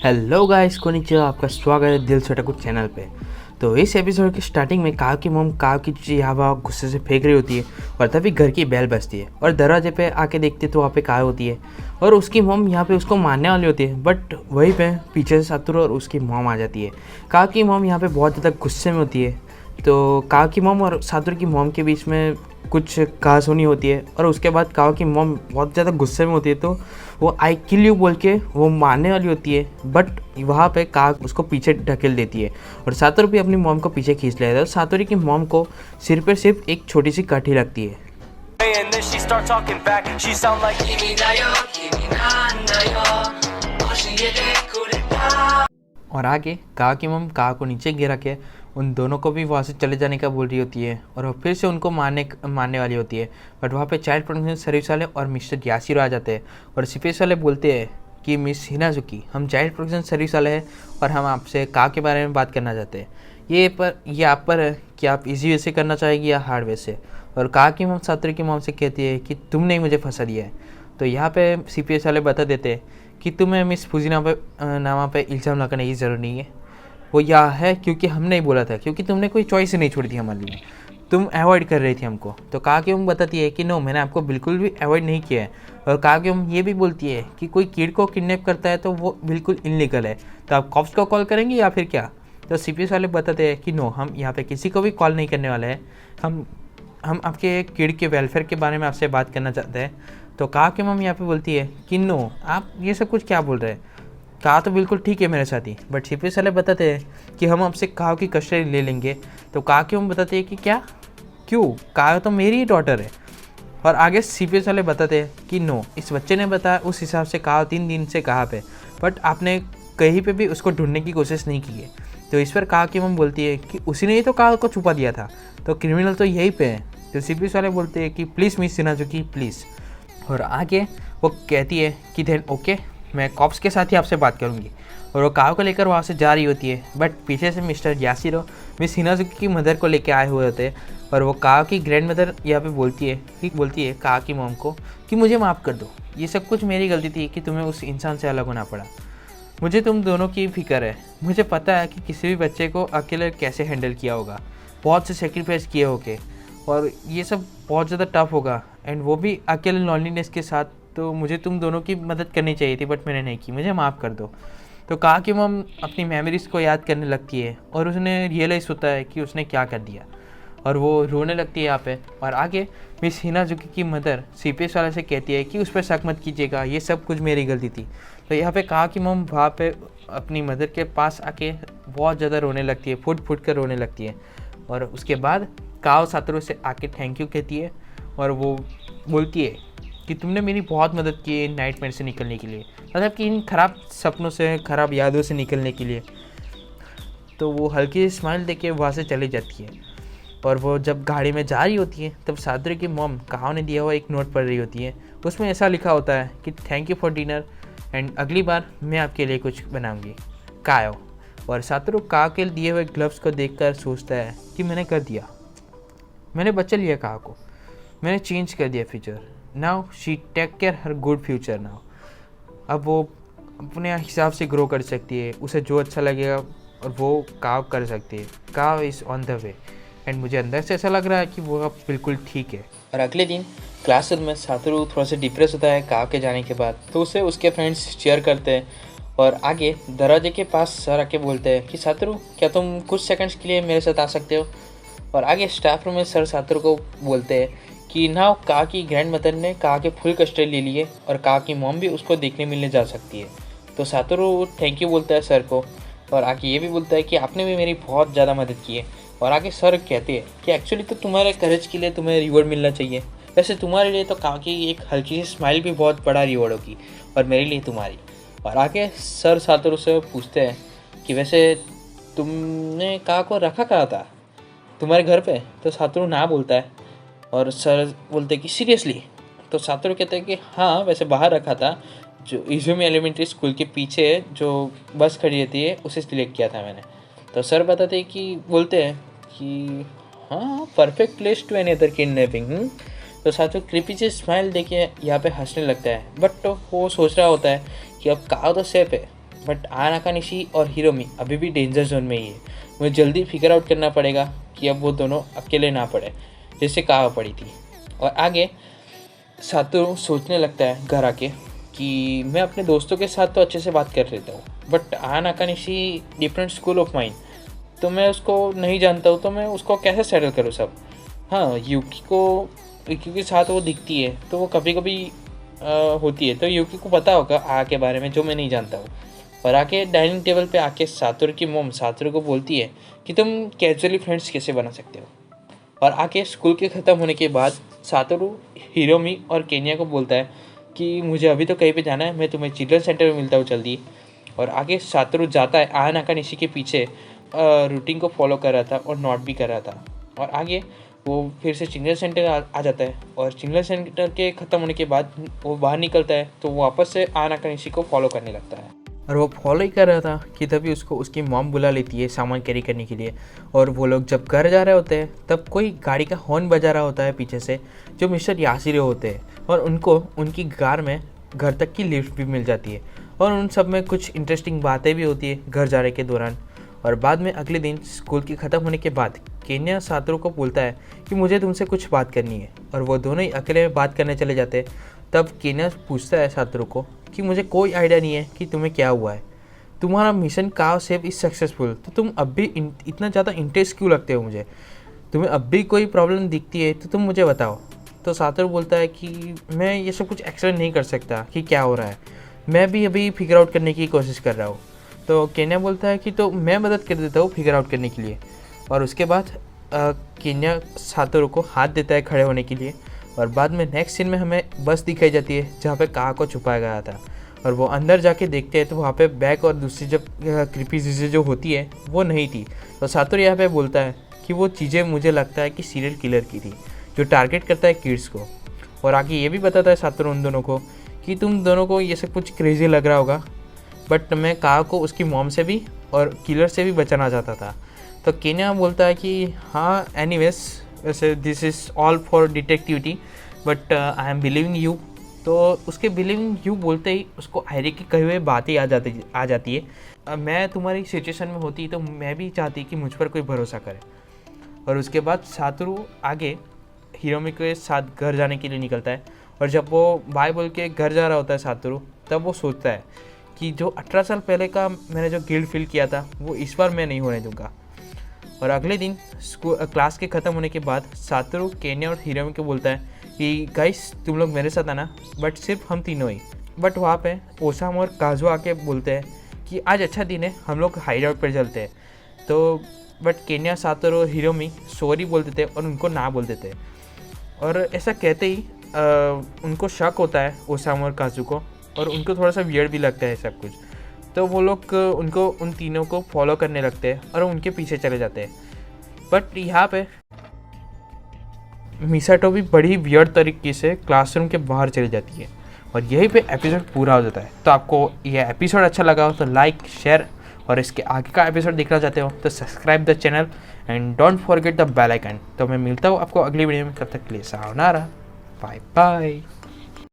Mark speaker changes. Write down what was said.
Speaker 1: Hello guys, konnichiwa. आपका स्वागत है दिल छोटा कुछ चैनल पे। तो इस एपिसोड की स्टार्टिंग में काव की मॉम काव की चीज़ हवा गुस्से से फेंक रही होती है और तभी घर की बेल बजती है और दरवाजे पे आके देखती है तो वहाँ पे काव होती है और उसकी मॉम यहाँ पे उसको मारने वाली होती है। बट वहीं पे पीछे से सातुर और उसकी मॉम आ जाती है। काव की मॉम यहाँ पे बहुत ज़्यादा गुस्से में होती है। तो काव की मॉम और सातुर की मॉम के बीच में कुछ कहासुनी होती है और उसके बाद काव की मॉम बहुत ज़्यादा गुस्से में होती है तो वो आई किल यू बोल के वो मारने वाली होती है। बट वहाँ पे काव उसको पीछे ढकेल देती है और सातोर भी अपनी मॉम को पीछे खींच लेता है। सातोरी की मॉम को सिर पर सिर्फ एक छोटी सी काठी लगती है।
Speaker 2: And then she start talking back. She sound like
Speaker 1: और आगे काव की मॉम काव को नीचे गिरा के उन दोनों को भी वहाँ से चले जाने का बोल रही होती है और वो फिर से उनको मारने वाली होती है। बट वहाँ पे चाइल्ड प्रोटेक्शन सर्विस वाले और मिस्टर यासिरो आ जाते हैं और सीपीएस वाले बोलते हैं कि मिस हिनाजुकी, हम चाइल्ड प्रोटेक्शन सर्विस वाले हैं और हम आपसे काव के बारे में बात करना चाहते हैं। ये आप पर है कि आप इजी वे से करना चाहेगी या हार्ड वे से। और काव की मॉम सातोरी की मॉम से कहती है कि तुमने ही मुझे फंसा दिया है। तो यहाँ पे सीपीएस वाले बता देते हैं कि तुम्हें मिस फुजिनामा पे इल्ज़ाम लगाने की ज़रूरत नहीं है। वो यह है क्योंकि हमने ही बोला था, क्योंकि तुमने कोई चॉइस ही नहीं छोड़ी थी हमारे लिए, तुम अवॉइड कर रही थी हमको। तो काकी उम बताती है कि नो, मैंने आपको बिल्कुल भी अवॉइड नहीं किया है। और काकी उम ये भी बोलती है कि कोई किड को किडनैप करता है तो वो बिल्कुल इनलीगल है, तो आप कॉप्स को कॉल करेंगे या फिर क्या। तो सीपीएस वाले बताते हैं कि नो, हम यहाँ पे किसी को भी कॉल नहीं करने वाले हैं, हम आपके किड के वेलफेयर के बारे में आपसे बात करना चाहते हैं। तो काकी उम यहाँ पे बोलती है कि नो, आप ये सब कुछ क्या बोल रहे हैं, कहा तो बिल्कुल ठीक है मेरे साथ ही। बट सीपीएस वाले बताते हैं कि हम आपसे काव की कस्टडी ले लेंगे। तो काव की हम बताते हैं कि क्या, क्यों, काव तो मेरी ही डॉटर है। और आगे सीपीएस वाले बताते हैं कि नो, इस बच्चे ने बताया उस हिसाब से काव 3 दिन से कहाँ पे, बट आपने कहीं पे भी उसको ढूंढने की कोशिश नहीं की है। तो इस पर काव की मम बोलती है कि उसी ने ही तो काव को छुपा दिया था, तो क्रिमिनल तो यहीं पे है। तो सीपीएस वाले बोलते हैं कि प्लीज़ मिस हिनाजुकी प्लीज़। और आगे वो कहती है कि देन ओके, मैं कॉप्स के साथ ही आपसे बात करूंगी। और वो काव को लेकर वहाँ से जा रही होती है। बट पीछे से मिस्टर यासिरो मिस हिनाजुकी की मदर को लेकर आए हुए होते हैं और वो काव की ग्रैंड मदर यहाँ पे बोलती है काव की मॉम को कि मुझे माफ़ कर दो, ये सब कुछ मेरी गलती थी कि तुम्हें उस इंसान से अलग होना पड़ा। मुझे तुम दोनों की फिक्र है, मुझे पता है कि किसी भी बच्चे को अकेले कैसे हैंडल किया होगा, बहुत से सेक्रीफाइस किए होंगे और ये सब बहुत ज़्यादा टफ होगा, एंड वो भी अकेले लॉनलीनेस के साथ। तो मुझे तुम दोनों की मदद करनी चाहिए थी बट मैंने नहीं की, मुझे माफ़ कर दो। तो कहा कि मम अपनी मेमोरीज़ को याद करने लगती है और उसने रियलाइज़ होता है कि उसने क्या कर दिया और वो रोने लगती है यहाँ पे। और आगे मिस हिनाजुकी की मदर सीपीएस वाले से कहती है कि उस पर शक मत कीजिएगा, ये सब कुछ मेरी गलती थी। तो यहाँ पे कहा कि मम वहाँ पे अपनी मदर के पास आके बहुत ज़्यादा रोने लगती है, फुट फुट कर रोने लगती है। और उसके बाद काव सातोरू से आके थैंक यू कहती है और वो बोलती है कि तुमने मेरी बहुत मदद की इन नाइटमेयर से निकलने के लिए, मतलब कि इन ख़राब सपनों से, ख़राब यादों से निकलने के लिए। तो वो हल्की स्माइल देके वहाँ से चली जाती है। और वो जब गाड़ी में जा रही होती है तब सातोरू की मॉम काव ने दिया हुआ एक नोट पढ़ रही होती है। उसमें ऐसा लिखा होता है कि thank you for dinner and अगली बार मैं आपके लिए कुछ बनाऊँगी, कायो। और सातोरू काव के दिए हुए ग्लव्स को देखकर सोचता है कि मैंने कर दिया, मैंने बचा लिया काव को, मैंने चेंज कर दिया future. Now she take care her good future now. अब वो अपने हिसाब से ग्रो कर सकती है, उसे जो अच्छा लगेगा और वो काव कर सकती है। काव is on the way and मुझे अंदर से ऐसा लग रहा है कि वो अब बिल्कुल ठीक है। और अगले दिन क्लासरूम में सातोरू थोड़ा सा डिप्रेस होता है काव के जाने के बाद, तो उसे उसके फ्रेंड्स चेयर करते हैं। और आगे दरवाजे के पास सर आके बोलते हैं कि सातोरू, क्या तुम कुछ सेकंड्स के लिए मेरे साथ आ सकते हो। और आगे स्टाफ रूम में सर सातोरू को बोलते हैं कि नाउ काव की ग्रैंड मदर ने काव के फुल कस्टडी ले लिए और काव की मॉम भी उसको देखने मिलने जा सकती है। तो सातोरू थैंक यू बोलता है सर को और आगे ये भी बोलता है कि आपने भी मेरी बहुत ज़्यादा मदद की है। और आगे सर कहते हैं कि एक्चुअली तो तुम्हारे करेज के लिए तुम्हें रिवॉर्ड मिलना चाहिए, वैसे तुम्हारे लिए तो काव की एक हल्की सी स्माइल भी बहुत बड़ा रिवॉर्ड होगी और मेरे लिए तुम्हारी। और आगे सर सातोरू से पूछते हैं कि वैसे तुमने काव को रखा कहाँ था, तुम्हारे घर पे। तो सातोरू ना बोलता है और सर बोलते हैं कि सीरियसली। तो सातोरू कहते हैं कि हाँ, वैसे बाहर रखा था, जो इजुमी एलिमेंट्री स्कूल के पीछे जो बस खड़ी रहती है उसे सिलेक्ट किया था मैंने। तो सर बताते हैं कि बोलते हैं कि हाँ, perfect place to any other kidnapping. तो सातोरू क्रिपी से स्माइल देके यहाँ पे हंसने लगता है। बट तो वो सोच रहा होता है कि अब काव तो सेफ है, बट नाकानिशी और हिरोमी अभी भी डेंजर जोन में ही है। मुझे जल्दी फिगर आउट करना पड़ेगा कि अब वो दोनों अकेले ना पड़े जैसे कहा पड़ी थी। और आगे सातोरू सोचने लगता है घर आके कि मैं अपने दोस्तों के साथ तो अच्छे से बात कर लेता हूँ, but Nakanishi different school of mind, तो मैं उसको नहीं जानता हूँ, तो मैं उसको कैसे सेटल करूँ सब। हाँ, यूकी के साथ वो दिखती है तो वो कभी कभी होती है, तो यूकी को पता होगा के बारे में जो मैं नहीं जानता हूँ। और आके डाइनिंग टेबल पे आके सातोरू की मोम सातोरू को बोलती है कि तुम कैजुअली फ्रेंड्स कैसे बना सकते हो। और आके स्कूल के ख़त्म होने के बाद सातोरू हिरोमी और केनिया को बोलता है कि मुझे अभी तो कहीं पे जाना है, मैं तुम्हें चिल्ड्रन सेंटर में मिलता हूँ जल्दी। और आगे सातोरू जाता है नाकानिशी के पीछे, रूटीन को फॉलो कर रहा था और नोट भी कर रहा था। और आगे वो फिर से चिल्ड्रन सेंटर आ जाता है, और चिल्ड्रन सेंटर के ख़त्म होने के बाद वो बाहर निकलता है तो वो वापस से नाकानिशी को फॉलो करने लगता है। और वो फॉलो ही कर रहा था कि तभी उसको उसकी मॉम बुला लेती है सामान कैरी करने के लिए। और वो लोग जब घर जा रहे होते हैं तब कोई गाड़ी का हॉर्न बजा रहा होता है पीछे से, जो मिस्टर यासिरो होते हैं, और उनको उनकी कार में घर तक की लिफ्ट भी मिल जाती है। और उन सब में कुछ इंटरेस्टिंग बातें भी होती है घर जाने के दौरान। और बाद में अगले दिन स्कूल की ख़त्म होने के बाद केन्या सातोरू को बोलता है कि मुझे तुमसे कुछ बात करनी है, और वो दोनों ही अकेले में बात करने चले जाते हैं। तब केन्या पूछता है सातोरू को कि मुझे कोई आइडिया नहीं है कि तुम्हें क्या हुआ है, तुम्हारा मिशन काव सेव इज़ सक्सेसफुल, तो तुम अब भी इतना ज़्यादा इंटरेस्ट क्यों लगते हो मुझे, तुम्हें अब भी कोई प्रॉब्लम दिखती है तो तुम मुझे बताओ। तो सातोरू बोलता है कि मैं ये सब कुछ एक्सप्लेन नहीं कर सकता कि क्या हो रहा है, मैं भी अभी फिगर आउट करने की कोशिश कर रहा हूँ। तो केन्या बोलता है कि तो मैं मदद कर देता हूँ फिगर आउट करने के लिए। और उसके बाद केन्या सातोरू को हाथ देता है खड़े होने के लिए। और बाद में नेक्स्ट सीन में हमें बस दिखाई जाती है जहाँ पे कहा को छुपाया गया था, और वो अंदर जाके देखते हैं तो वहाँ पे बैग और दूसरी जब क्रीपी चीज़ें जो होती है वो नहीं थी। तो सातोरू यहाँ पे बोलता है कि वो चीज़ें मुझे लगता है कि सीरियल किलर की थी जो टारगेट करता है किड्स को। और आगे ये भी बताता है सातोरू उन दोनों को कि तुम दोनों को ये सब कुछ क्रेजी लग रहा होगा, बट मैं कहा को उसकी मॉम से भी और किलर से भी बचाना चाहता था। तो केन्या बोलता है कि हाँ एनीवेज, वैसे this is all for detectivity, but I am believing you. तो उसके बिलीविंग यू बोलते ही उसको आयरे की कही हुई बातें आ जाती है। मैं तुम्हारी सिचुएशन में होती तो मैं भी चाहती कि मुझ पर कोई भरोसा करे। और उसके बाद सातोरू आगे हिरोमी के साथ घर जाने के लिए निकलता है। और जब वो बाय बोल के घर जा रहा होता है सातोरू, तब वो सोचता है कि जो 18 साल पहले का मैंने जो गिल्ट फील किया था वो इस बार मैं नहीं होने दूंगा। और अगले दिन क्लास के ख़त्म होने के बाद सातोरू केन्या और हिरोमी को बोलता है कि गाइस तुम लोग मेरे साथ आना, बट सिर्फ हम तीनों ही। बट वहाँ पे ओसाम और काजू आके बोलते हैं कि आज अच्छा दिन है, हम लोग हाइड आउट पर चलते हैं। तो बट केन्या सातोरू और हिरोमी सॉरी बोल देते और उनको ना बोल देते। और ऐसा कहते ही उनको शक होता है ओसाम और काजू को, और उनको थोड़ा सा वियर्ड भी लगता है सब कुछ। तो वो लोग उन तीनों को फॉलो करने लगते हैं और उनके पीछे चले जाते हैं। बट यहाँ पे मिसाटो भी बड़ी वियर्ड तरीके से क्लासरूम के बाहर चली जाती है, और यहीं पे एपिसोड पूरा हो जाता है। तो आपको यह एपिसोड अच्छा लगा हो तो लाइक शेयर, और इसके आगे का एपिसोड देखना चाहते हो तो subscribe the channel and don't forget the bell icon. तो मैं मिलता हूँ आपको अगली वीडियो में, तब तक के लिए सायोनारा, बाय बाय।